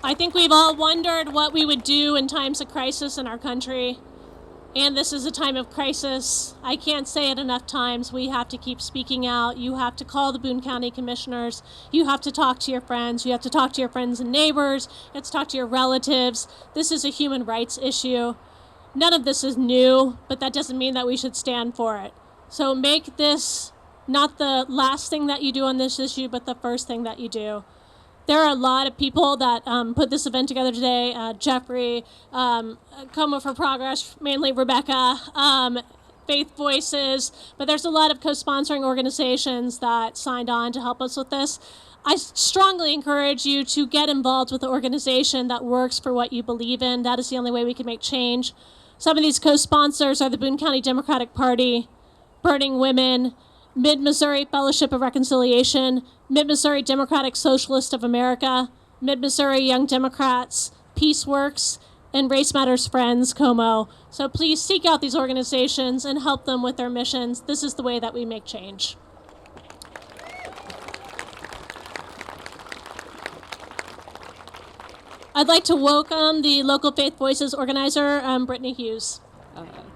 I think we've all wondered what we would do in times of crisis in our country. And this is a time of crisis. I can't say it enough times. We have to keep speaking out. You have to call the Boone County Commissioners. You have to talk to your friends. You have to talk to your friends and neighbors. You have to talk to your relatives. This is a human rights issue. None of this is new, but that doesn't mean that we should stand for it. So make this not the last thing that you do on this issue, but the first thing that you do. There are a lot of people that put this event together today. Jeffrey, Coma for Progress, mainly Rebecca, Faith Voices, but there's a lot of co-sponsoring organizations that signed on to help us with this. I strongly encourage you to get involved with an organization that works for what you believe in. That is the only way we can make change. Some of these co-sponsors are the Boone County Democratic Party, Burning Women, Mid-Missouri Fellowship of Reconciliation, Mid-Missouri Democratic Socialist of America, Mid-Missouri Young Democrats, Peaceworks, and Race Matters Friends, COMO. So please seek out these organizations and help them with their missions. This is the way that we make change. I'd like to welcome the local Faith Voices organizer, Brittany Hughes.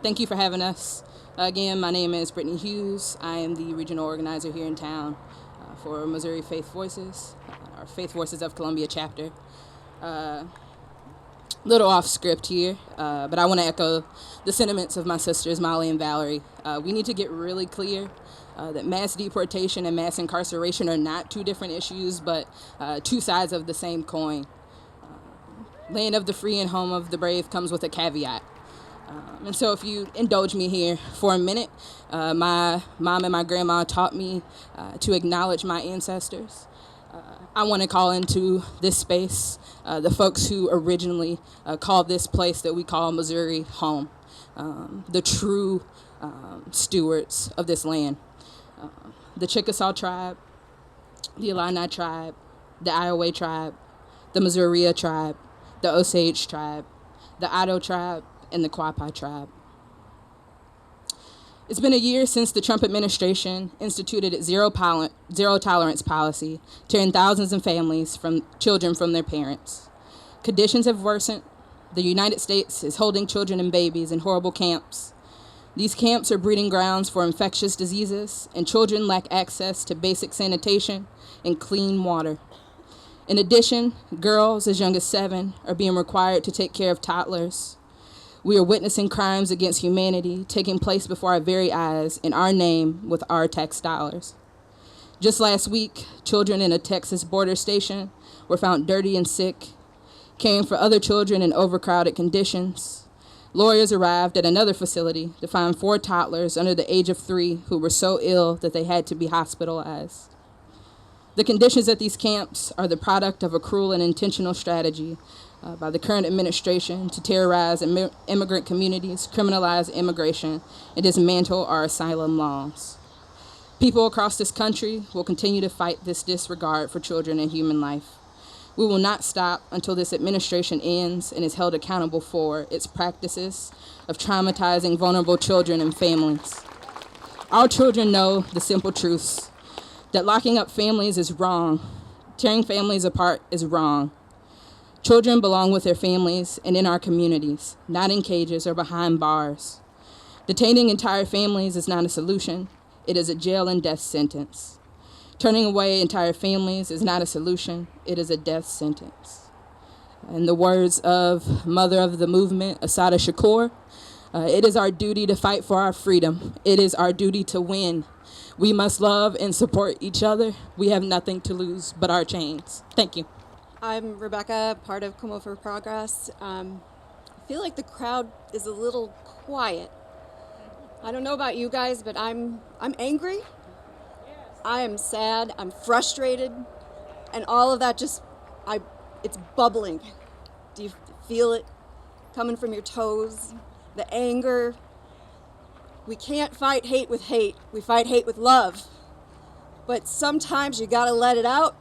Thank you for having us. Again, my name is Brittany Hughes. I am the regional organizer here in town for Missouri Faith Voices, our Faith Voices of Columbia chapter. Little off script here, but I want to echo the sentiments of my sisters, Molly and Valerie. We need to get really clear that mass deportation and mass incarceration are not two different issues, but two sides of the same coin. Land of the free and home of the brave comes with a caveat. And so if you indulge me here for a minute, my mom and my grandma taught me to acknowledge my ancestors. I want to call into this space the folks who originally called this place that we call Missouri home, the true stewards of this land. The Chickasaw tribe, the Illini tribe, the Iowa tribe, the Missouri tribe, the Osage tribe, the Oto tribe, and the Quapaw tribe. It's been a year since the Trump administration instituted its zero tolerance policy, tearing thousands of children from their parents. Conditions have worsened. The United States is holding children and babies in horrible camps. These camps are breeding grounds for infectious diseases, and children lack access to basic sanitation and clean water. In addition, girls as young as 7 are being required to take care of toddlers. We are witnessing crimes against humanity taking place before our very eyes in our name with our tax dollars. Just last week, children in a Texas border station were found dirty and sick, caring for other children in overcrowded conditions. Lawyers arrived at another facility to find 4 toddlers under the age of 3 who were so ill that they had to be hospitalized. The conditions at these camps are the product of a cruel and intentional strategy by the current administration to terrorize immigrant communities, criminalize immigration, and dismantle our asylum laws. People across this country will continue to fight this disregard for children and human life. We will not stop until this administration ends and is held accountable for its practices of traumatizing vulnerable children and families. Our children know the simple truths, that locking up families is wrong, tearing families apart is wrong. Children belong with their families and in our communities, not in cages or behind bars. Detaining entire families is not a solution. It is a jail and death sentence. Turning away entire families is not a solution. It is a death sentence. In the words of mother of the movement, Assata Shakur, it is our duty to fight for our freedom. It is our duty to win. We must love and support each other. We have nothing to lose but our chains. Thank you. I'm Rebecca, part of Como for Progress. I feel like the crowd is a little quiet. I don't know about you guys, but I'm angry. I am sad. I'm frustrated, and all of that it's bubbling. Do you feel it coming from your toes? The anger. We can't fight hate with hate. We fight hate with love. But sometimes you gotta let it out.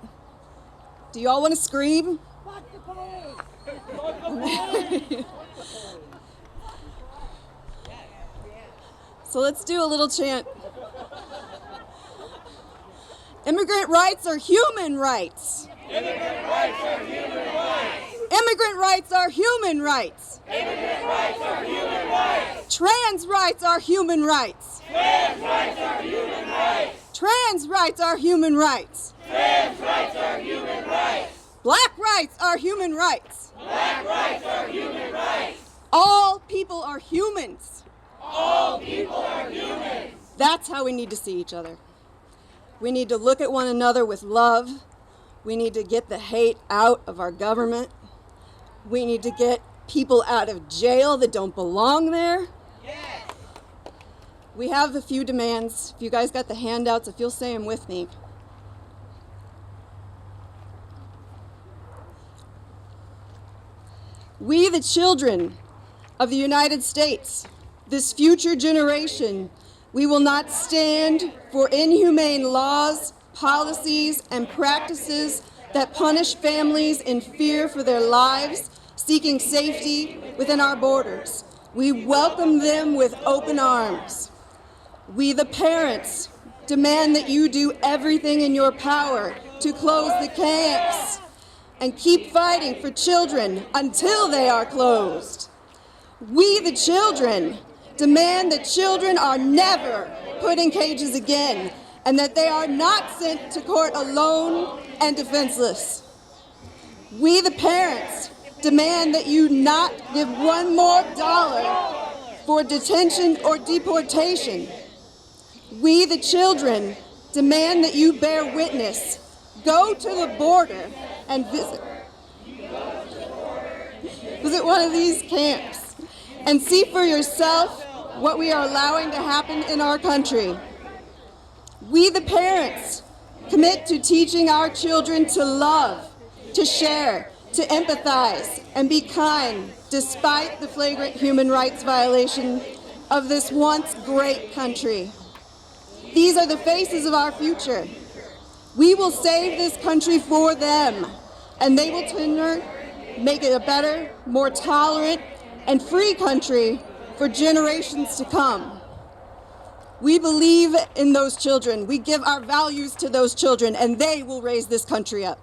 Do you all want to scream? Fuck the police! Fuck the police! So let's do a little chant. Immigrant rights are human rights. Immigrant rights are human rights. Immigrant rights are human rights. Immigrant rights are human rights. Trans rights are human rights. Trans rights are human rights. Trans rights are human rights. Trans rights are human rights. Black rights are human rights. Black rights are human rights. All people are humans. All people are humans. That's how we need to see each other. We need to look at one another with love. We need to get the hate out of our government. We need to get people out of jail that don't belong there. Yes. We have a few demands. If you guys got the handouts, if you'll say them with me. We, the children of the United States, this future generation, we will not stand for inhumane laws, policies, and practices that punish families in fear for their lives, seeking safety within our borders. We welcome them with open arms. We, the parents, demand that you do everything in your power to close the camps and keep fighting for children until they are closed. We, the children, demand that children are never put in cages again and that they are not sent to court alone and defenseless. We, the parents, demand that you not give one more dollar for detention or deportation. We, the children, demand that you bear witness, go to the border and visit one of these camps and see for yourself what we are allowing to happen in our country. We, the parents, commit to teaching our children to love, to share, to empathize, and be kind despite the flagrant human rights violation of this once great country. These are the faces of our future. We will save this country for them, and they will turn, make it a better, more tolerant, and free country for generations to come. We believe in those children. We give our values to those children, and they will raise this country up.